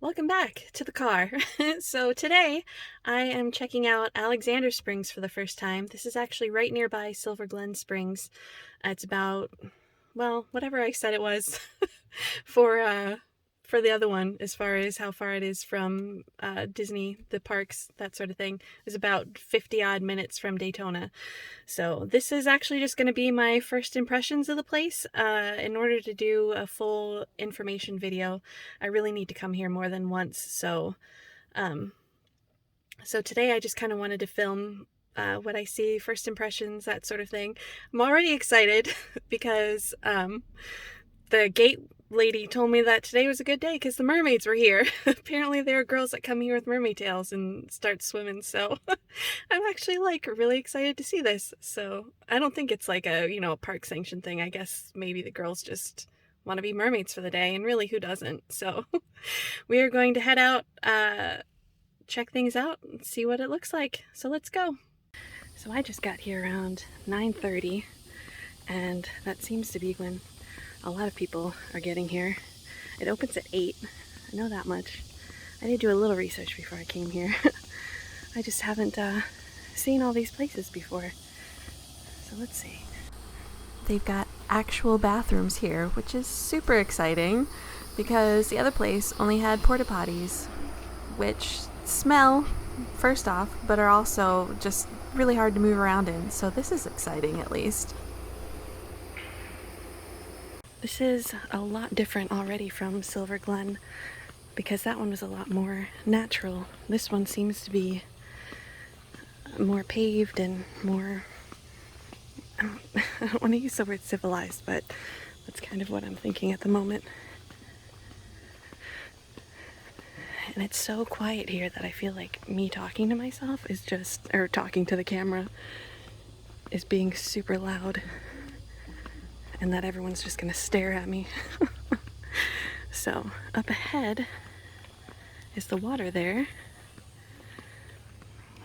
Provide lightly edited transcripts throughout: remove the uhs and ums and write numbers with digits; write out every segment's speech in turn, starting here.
Welcome back to the car. So today I am checking out Alexander Springs for the first time. This is actually right nearby Silver Glen Springs. It's about, well, whatever I said it was for for the other one, as far as how far it is from Disney, the parks, that sort of thing. It's about 50 odd minutes from Daytona. So this is actually just going to be my first impressions of the place. In order to do a full information video, I really need to come here more than once. Um, so today I just kind of wanted to film what I see, first impressions, that sort of thing. I'm already excited because the gate lady told me that today was a good day because the mermaids were here. Apparently there are girls that come here with mermaid tails and start swimming, so I'm actually like really excited to see this. So I don't think it's like a, a park sanction thing. I guess maybe the girls just want to be mermaids for the day, and really, who doesn't? So we are going to head out, check things out, and see what it looks like. So let's go. So I just got here around 9:30, and that seems to be when a lot of people are getting here. It opens at 8. I know that much. I did do a little research before I came here. I just haven't seen all these places before. So let's see. They've got actual bathrooms here, which is super exciting because the other place only had porta potties, which smell, first off, but are also just really hard to move around in. So this is exciting, at least. This is a lot different already from Silver Glen because that one was a lot more natural. This one seems to be more paved and more, I don't want to use the word civilized, but that's kind of what I'm thinking at the moment. And it's so quiet here that I feel like me talking to myself is just, or talking to the camera, is being super loud, and that everyone's just gonna stare at me. So up ahead is the water there.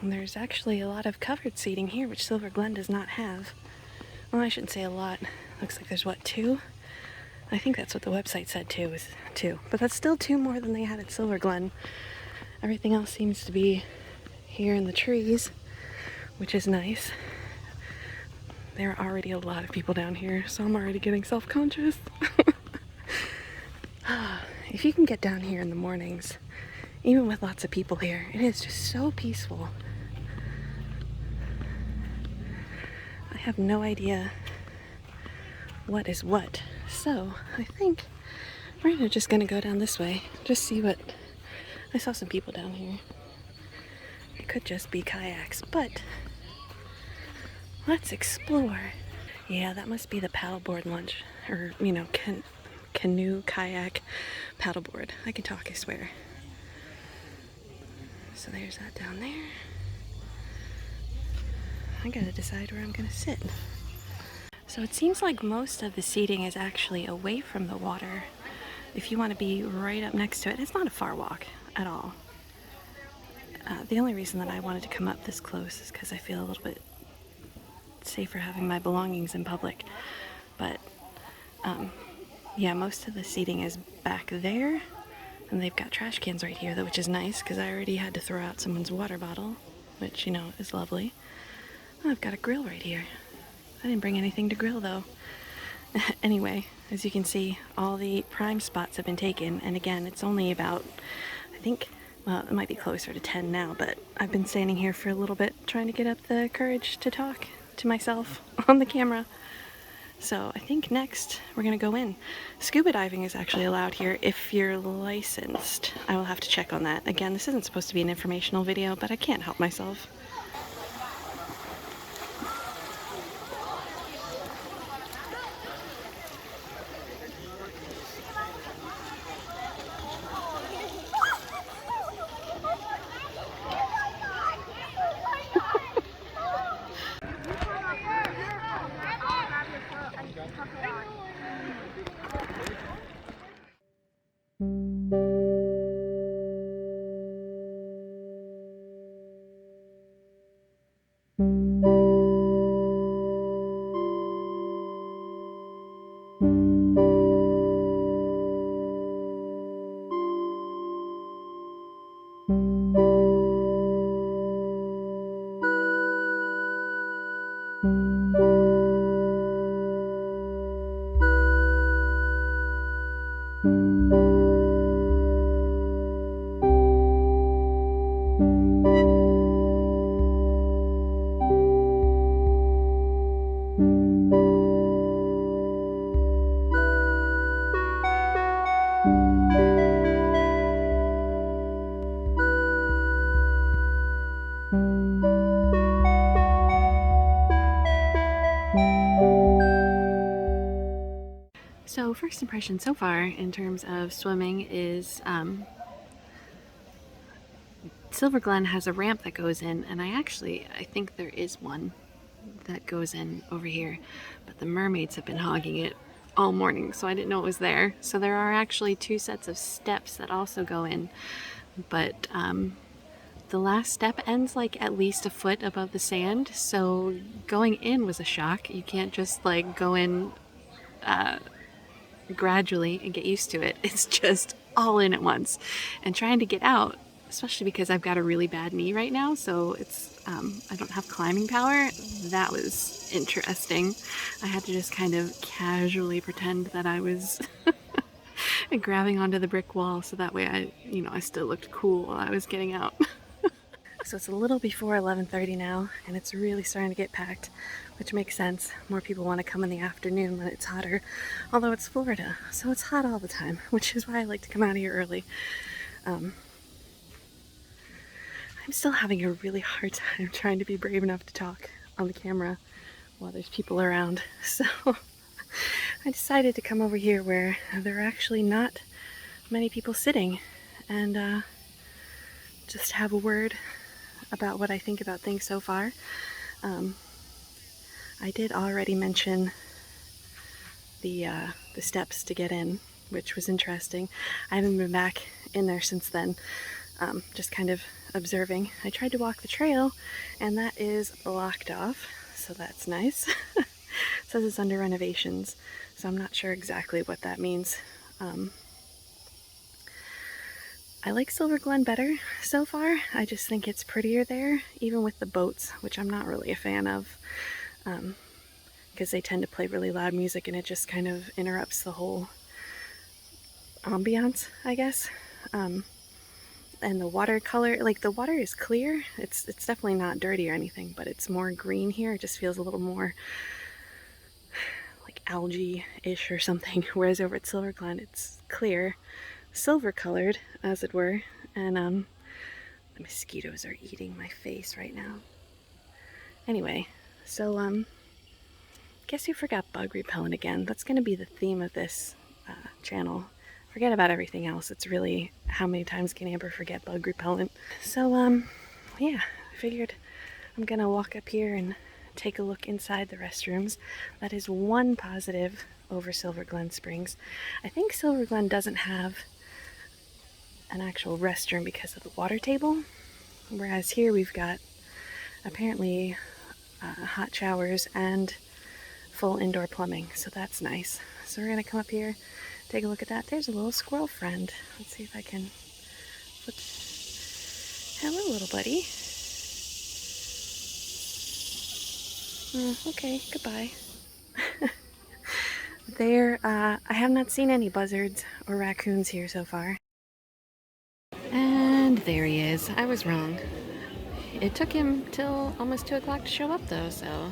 And there's actually a lot of covered seating here, which Silver Glen does not have. Well, I shouldn't say a lot. Looks like there's, what, 2? I think that's what the website said too, was 2. But that's still 2 more than they had at Silver Glen. Everything else seems to be here in the trees, which is nice. There are already a lot of people down here, so I'm already getting self-conscious. If you can get down here in the mornings, even with lots of people here, it is just so peaceful. I have no idea what is what, so I think we're just gonna go down this way, just see what. I saw some people down here. It could just be kayaks, but let's explore. Yeah, that must be the paddleboard launch, or canoe, kayak, paddleboard. I can talk, I swear. So there's that down there. I gotta decide where I'm gonna sit. So it seems like most of the seating is actually away from the water. If you want to be right up next to it, it's not a far walk at all. The only reason that I wanted to come up this close is because I feel a little bit safer having my belongings in public. But yeah, most of the seating is back there, and they've got trash cans right here, which is nice because I already had to throw out someone's water bottle, which, is lovely. Oh, I've got a grill right here. I didn't bring anything to grill though. Anyway, as you can see, all the prime spots have been taken, and again, it's only about, I think, well, it might be closer to 10 now, but I've been standing here for a little bit trying to get up the courage to talk to myself on the camera. So I think next we're gonna go in. Scuba diving is actually allowed here if you're licensed. I will have to check on that. Again, this isn't supposed to be an informational video, but I can't help myself. first impression so far in terms of swimming is Silver Glen has a ramp that goes in, and I think there is one that goes in over here, but the mermaids have been hogging it all morning, so I didn't know it was there. So there are actually 2 sets of steps that also go in, but the last step ends like at least a foot above the sand, so going in was a shock. You can't just like go in gradually and get used to it. It's just all in at once. And trying to get out, especially because I've got a really bad knee right now, so it's I don't have climbing power. That was interesting. I had to just kind of casually pretend that I was grabbing onto the brick wall, so that way I still looked cool while I was getting out. So it's a little before 11:30 now, and it's really starting to get packed, which makes sense. More people want to come in the afternoon when it's hotter, although it's Florida, so it's hot all the time, which is why I like to come out here early. I'm still having a really hard time trying to be brave enough to talk on the camera while there's people around, so I decided to come over here where there are actually not many people sitting and just have a word about what I think about things so far. I did already mention the steps to get in, which was interesting. I haven't been back in there since then, just kind of observing. I tried to walk the trail, and that is blocked off, so that's nice. It says it's under renovations, so I'm not sure exactly what that means. I like Silver Glen better so far. I just think it's prettier there, even with the boats, which I'm not really a fan of, because they tend to play really loud music and it just kind of interrupts the whole ambiance, I guess. And the water color, like the water is clear. It's definitely not dirty or anything, but it's more green here. It just feels a little more like algae-ish or something, whereas over at Silver Glen it's clear, silver colored as it were, and the mosquitoes are eating my face right now. Anyway, so guess who forgot bug repellent again? That's going to be the theme of this channel. Forget about everything else. It's really how many times can Amber forget bug repellent. So yeah, I figured I'm gonna walk up here and take a look inside the restrooms. That is one positive over Silver Glen Springs. I think Silver Glen doesn't have an actual restroom because of the water table, whereas here we've got apparently hot showers and full indoor plumbing, so that's nice. So we're gonna come up here, take a look at that. There's a little squirrel friend. Let's see if I can flip. Hello, little buddy. Okay, goodbye. I have not seen any buzzards or raccoons here so far. And there he is. I was wrong. It took him till almost 2 o'clock to show up though, so.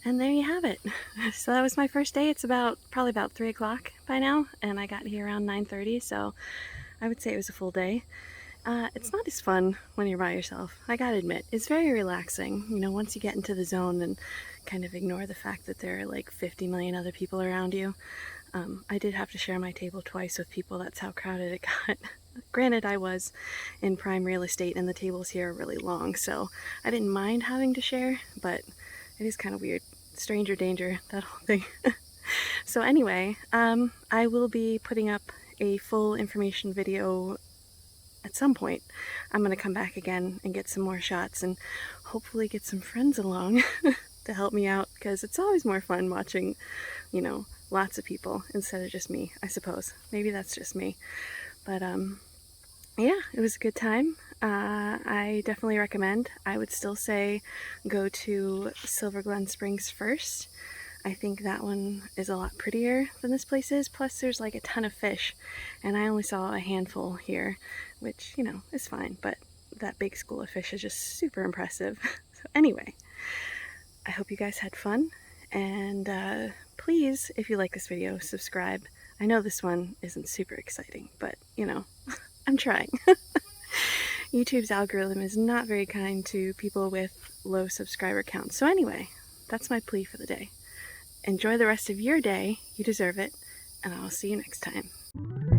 And there you have it. So that was my first day. It's probably about 3 o'clock by now, and I got here around 9:30, so I would say it was a full day. It's not as fun when you're by yourself, I gotta admit. It's very relaxing, once you get into the zone and kind of ignore the fact that there are like 50 million other people around you. I did have to share my table twice with people. That's how crowded it got. Granted, I was in prime real estate and the tables here are really long, so I didn't mind having to share, but it is kind of weird. Stranger danger, that whole thing. So anyway, I will be putting up a full information video at some point. I'm gonna come back again and get some more shots and hopefully get some friends along to help me out, because it's always more fun watching, lots of people instead of just me, I suppose. Maybe that's just me. But yeah, it was a good time. I definitely recommend. I would still say go to Silver Glen Springs first. I think that one is a lot prettier than this place is. Plus there's like a ton of fish, and I only saw a handful here, which, is fine, but that big school of fish is just super impressive. So anyway, I hope you guys had fun, and please, if you like this video, subscribe. I know this one isn't super exciting, but you know, I'm trying. YouTube's algorithm is not very kind to people with low subscriber counts. So anyway, that's my plea for the day. Enjoy the rest of your day. You deserve it. And I'll see you next time.